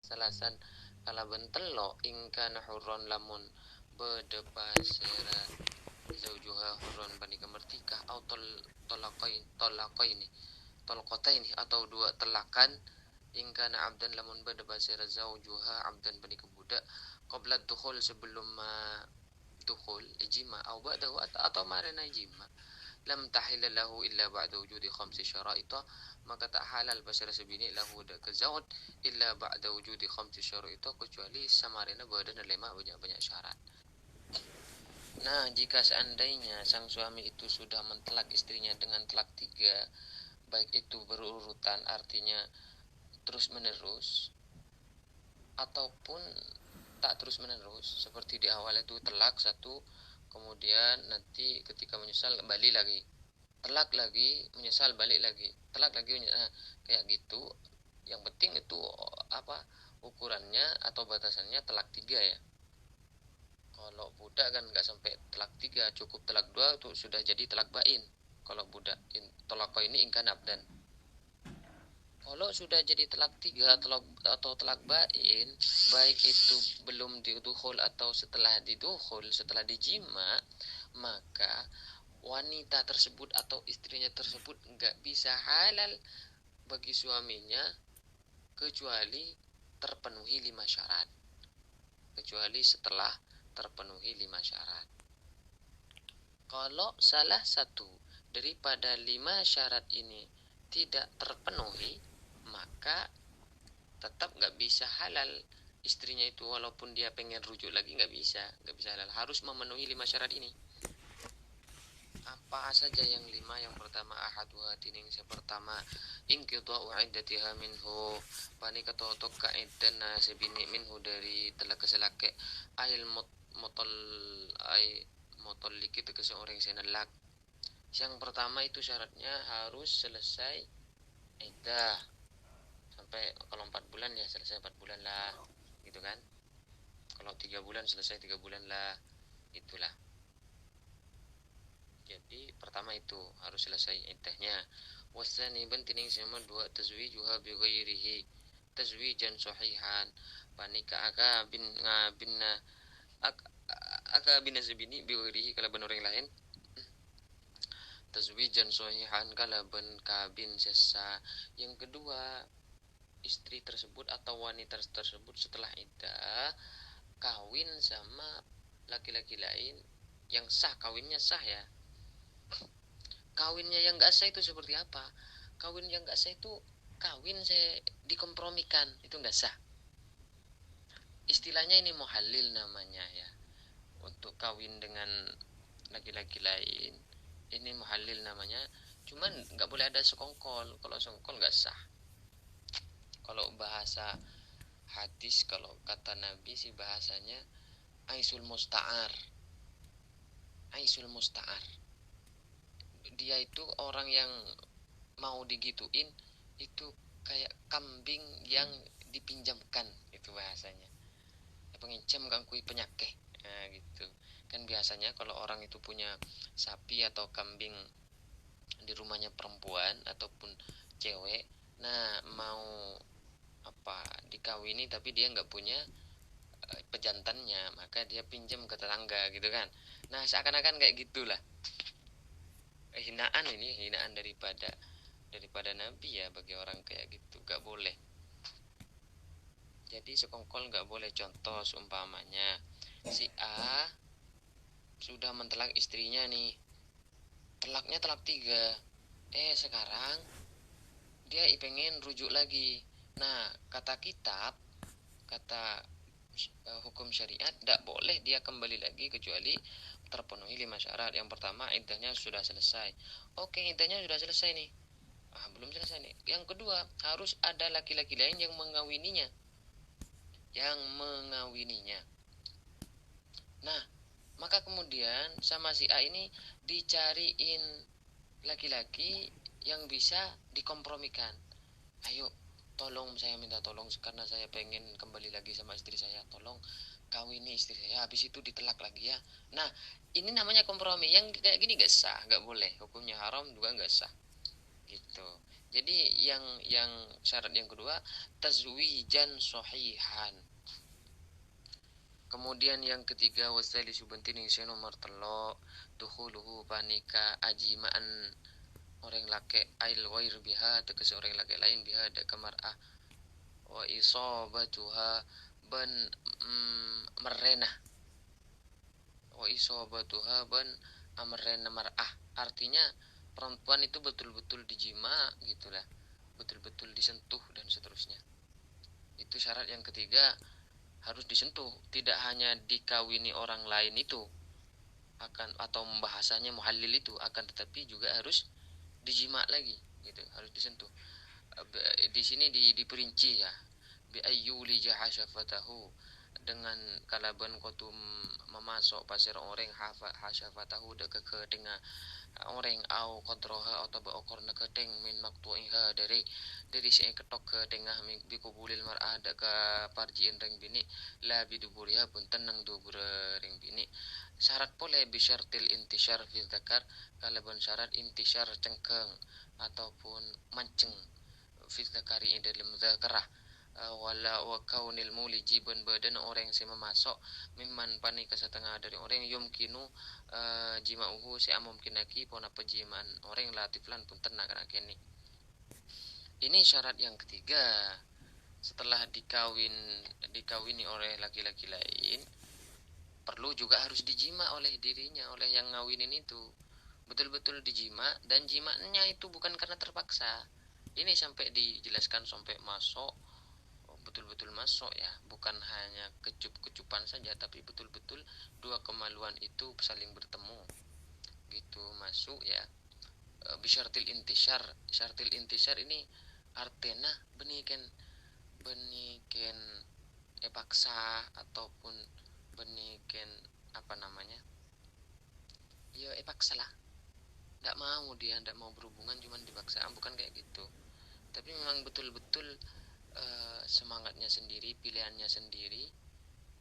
salasan kalaban telo ingkana hurron lamun bedepa sera zaujuha hurron bani kemertika atau tolaqaini atau dua telakan ingkana abdan lamun bedepa sera zaujuha abdan bani kebudak qabla dukhul sebelum dukhul ijma atau ba'dahu atau marina ijma lam tahilla lahu illa ba'da wujudi khamsi syara'ita, maka tak halal basara sebini lahu ke zaud illa ba'da wujudi khamsi syara'ita, kecuali samarina berada lima banyak-banyak syarat. Nah, jika seandainya sang suami itu sudah mentelak istrinya dengan telak 3, baik itu berurutan artinya terus menerus ataupun tak terus menerus, seperti di awal itu telak 1, kemudian nanti ketika menyesal balik lagi, telak lagi, menyesal balik lagi, telak lagi, kayak gitu. Yang penting itu ukurannya atau batasannya telak 3 ya. Kalau budak kan nggak sampai telak 3, cukup telak 2 itu sudah jadi telak bain. Kalau budak tolako ini ingkan abdan. Kalau sudah jadi telak 3 atau telak bain, baik itu belum didukhul atau setelah didukhul, setelah dijima, maka wanita tersebut atau istrinya tersebut nggak bisa halal bagi suaminya kecuali terpenuhi 5 syarat. Kecuali setelah terpenuhi 5 syarat. Kalau salah satu daripada 5 syarat ini tidak terpenuhi, maka tetap nggak bisa halal istrinya itu, walaupun dia pengen rujuk lagi nggak bisa halal, harus memenuhi 5 syarat ini. Apa saja yang 5? Yang pertama ahaduha tining pertama inqidha'u iddatiha minhu, pani katotok kaidana sebini minhu dari telah keselake ail mutalliki itu seorang senelak. Yang pertama itu syaratnya harus selesai iddah sampai, kalau 4 bulan ya selesai 4 bulan lah gitu kan, kalau 3 bulan selesai 3 bulan lah, itulah. Jadi pertama itu harus selesai iddahnya. Wasani bantining sama 2 tazwijuha bi ghairihi tazwijan sahihan, panika aka bin sebini bi ghairihi kalau ben orang lain, tazwijan sahihan kalau ben kabin sesa. Yang kedua, istri tersebut atau wanita tersebut setelah iddah kawin sama laki-laki lain yang sah, kawinnya sah ya. Kawinnya yang gak sah itu seperti apa? Kawin yang gak sah itu kawin saya dikompromikan, itu gak sah. Istilahnya ini muhalil namanya ya. Untuk kawin dengan laki-laki lain ini muhalil namanya. Cuman gak boleh ada sekongkol. Kalau sekongkol gak sah. Kalau bahasa hadis, kalau kata Nabi sih bahasanya aisul musta'ar. Aisul musta'ar, dia itu orang yang mau digituin itu kayak kambing yang dipinjamkan, itu bahasanya. Pengincam gangkui penyakit, nah gitu kan. Biasanya kalau orang itu punya sapi atau kambing di rumahnya perempuan ataupun cewek, nah mau dikawini tapi dia nggak punya pejantannya, maka dia pinjam ke tetangga gitu kan. Nah seakan-akan kayak gitulah. Hinaan daripada Nabi ya bagi orang kayak gitu, gak boleh. Jadi sekongkol gak boleh. Contoh seumpamanya si A sudah mentelak istrinya nih, telaknya telak 3, sekarang dia pengen rujuk lagi. Nah kata kitab, kata hukum syariat, tidak boleh dia kembali lagi kecuali terpenuhi 5 syarat. Yang pertama, iddahnya sudah selesai. Oke, iddahnya sudah selesai nih. Belum selesai nih. Yang kedua, harus ada laki-laki lain yang mengawininya. Nah, maka kemudian sama si A ini dicariin laki-laki yang bisa dikompromikan. Ayo, tolong, saya minta tolong karena saya pengen kembali lagi sama istri saya, tolong kawini istri saya, habis itu ditelak lagi ya. Nah ini namanya kompromi. Yang kayak gini gak sah, gak boleh, hukumnya haram juga gak sah gitu. Jadi yang syarat yang kedua tazwijan sahihan. Kemudian yang ketiga wasali subentini sing nomor telo dukhuluhu panika ajimaan orang laki ail wair biha tegese orang laki lain biha da kamar'ah wa isobatuha ban merenah wa isobatuha ban amrena mar'ah, artinya perempuan itu betul-betul dijima gitulah, betul-betul disentuh dan seterusnya. Itu syarat yang ketiga, harus disentuh, tidak hanya dikawini orang lain itu akan atau bahasanya muhallil itu akan, tetapi juga harus dijima lagi gitu, harus disentuh. Di sini diperinci ya, bi ayyuli jahashafatahu, dengan kalaban kotum memasok pasir orang hasyafatahu deke ke tengah orang au kodroha atau beokor neketeng min maktuiha dari si ketok ke tengah bikubulil mar'ah deka parjiin ring bini la biduburiha pun tenang dubur ring bini. Syarat boleh bisyartil intisyar fi dzakar, kalaban syarat intisyar cengkeng ataupun manceng fi dzakari dalam dzakarah. Wala wa kaunil muliji ben badan orang yang memasok mimman pani kesetengah dari orang yumkinu jima'uhu si amumkinaki pon apa jiman orang latiflan pun tenang kini. Ini syarat yang ketiga. Setelah dikawini oleh laki-laki lain, perlu juga harus dijima oleh dirinya, oleh yang ngawinin itu. Betul-betul dijima, dan jimanya itu bukan karena terpaksa. Ini sampai dijelaskan sampai masuk, betul-betul masuk ya, bukan hanya kecup-kecupan saja, tapi betul-betul dua kemaluan itu saling bertemu gitu, masuk ya. Bisyartil intisyar, syartil intisyar ini artena beniken beniken paksa ataupun beniken apa namanya, ya paksa lah, nggak mau, dia nggak mau berhubungan cuman dipaksa, bukan kayak gitu, tapi memang betul-betul semangatnya sendiri, pilihannya sendiri.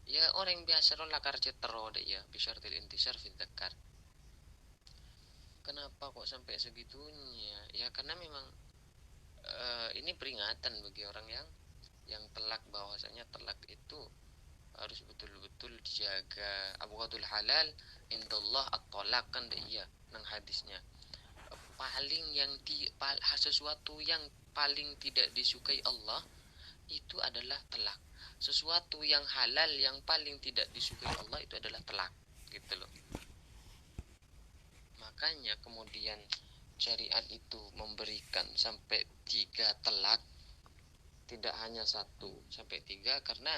Ya orang biasa roh lakar cetero deh ya, bisyartil intisyar fit dzakar. Kenapa kok sampai segitunya? Ya karena memang ini peringatan bagi orang yang telak, bahwasanya telak itu harus betul-betul dijaga. Abghadul halal indallah at-talaq kan deh ya nang hadisnya. Paling yang sesuatu yang paling tidak disukai Allah itu adalah telak. Sesuatu yang halal yang paling tidak disukai Allah itu adalah telak, gitu loh. Makanya kemudian syariat itu memberikan sampai 3 telak, tidak hanya 1 sampai 3, karena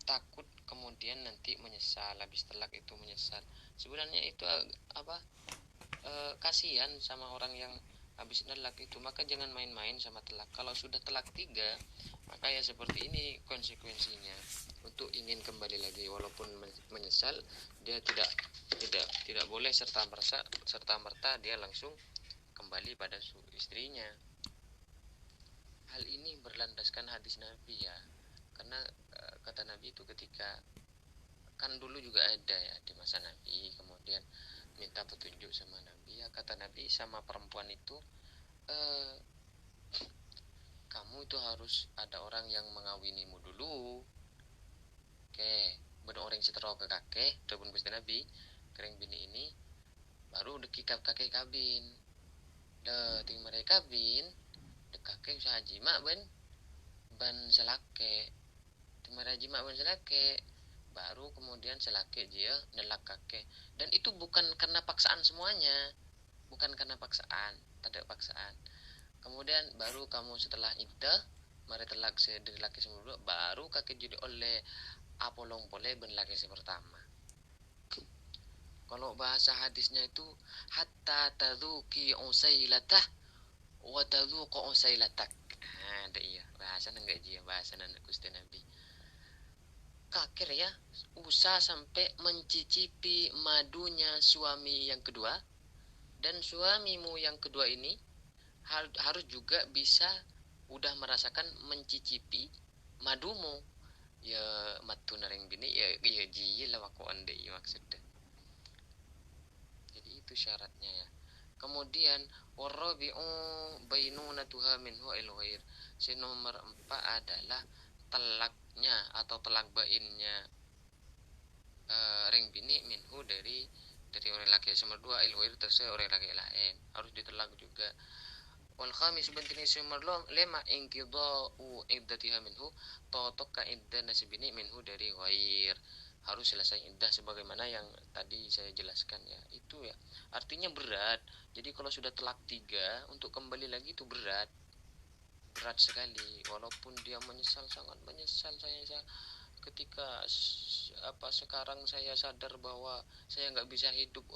takut kemudian nanti menyesal, habis telak itu menyesal. Sebenarnya itu apa, kasihan sama orang yang habis telak itu, maka jangan main-main sama telak. Kalau sudah telak 3, maka ya seperti ini konsekuensinya. Untuk ingin kembali lagi walaupun menyesal, dia tidak boleh serta merta dia langsung kembali pada istrinya. Hal ini berlandaskan hadis Nabi ya, karena kata Nabi itu ketika kan dulu juga ada ya di masa Nabi, kemudian minta petunjuk sama Nabi, ya kata Nabi sama perempuan itu, kamu itu harus ada orang yang mengawinimu dulu. Oke, bener orang setero ke kakek, telepon Gusti Nabi, kering bini ini, baru dekikap kakek kabin. Ting mereka kabin, dek kakek usaha jima ban selake. Ting mereka jima ban selake, baru kemudian selake dia nelak kakek. Dan itu bukan karena paksaan semuanya, bukan karena paksaan, tidak paksaan. Kemudian baru kamu setelah iddah mari telak dari laki sebelum, baru kakek jadi oleh apolong boleh ben laki pertama. Kalau bahasa hadisnya itu hatta tadzuki usailatah wa tadzuqu usailatak. Ada iya bahasa enggak dia bahasa anak Gusti Nabi. Kakek ya usah sampai mencicipi madunya suami yang kedua, dan suamimu yang kedua ini harus juga bisa udah merasakan mencicipi madumu. Ya matu naring bini ya jiyil lah waku ande maksudnya. Jadi itu syaratnya ya. Kemudian warabi'u bainunatuha minhu il ghair. Si nomor 4 adalah telaknya atau telak bainnya ring bini minhu dari orang laki. Nomor 2 il ghair terse orang laki lain. Harus ditelak juga. Wal khamis bentini nomor 5 inqida'u iddatiha minhu totok ka iddah nasibini minhu dari ghair. Harus selesai iddah sebagaimana yang tadi saya jelaskan ya. Itu ya. Artinya berat. Jadi kalau sudah telak 3 untuk kembali lagi itu berat. Berat sekali. Walaupun dia menyesal, sangat menyesal saya ketika sekarang saya sadar bahwa saya nggak bisa hidup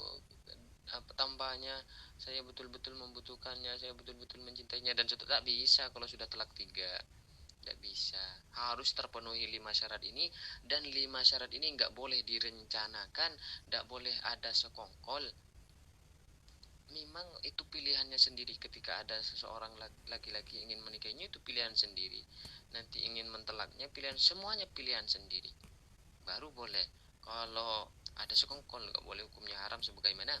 tanpanya, saya betul-betul membutuhkannya, saya betul-betul mencintainya, dan sudah tak bisa kalau sudah telak 3. Tidak bisa, harus terpenuhi 5 syarat ini, dan 5 syarat ini nggak boleh direncanakan, nggak boleh ada sekongkol. Memang itu pilihannya sendiri. Ketika ada seseorang laki-laki ingin menikahinya, itu pilihan sendiri. Nanti ingin mentelaknya, pilihan, semuanya pilihan sendiri, baru boleh. Kalau ada sekongkol, nggak boleh, hukumnya haram sebagaimana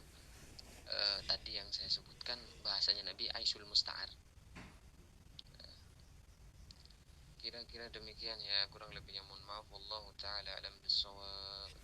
tadi yang saya sebutkan bahasanya Nabi Aisyul Musta'ar. Kira-kira demikian ya, kurang lebihnya mohon maaf. Wallahu taala alam bisawab.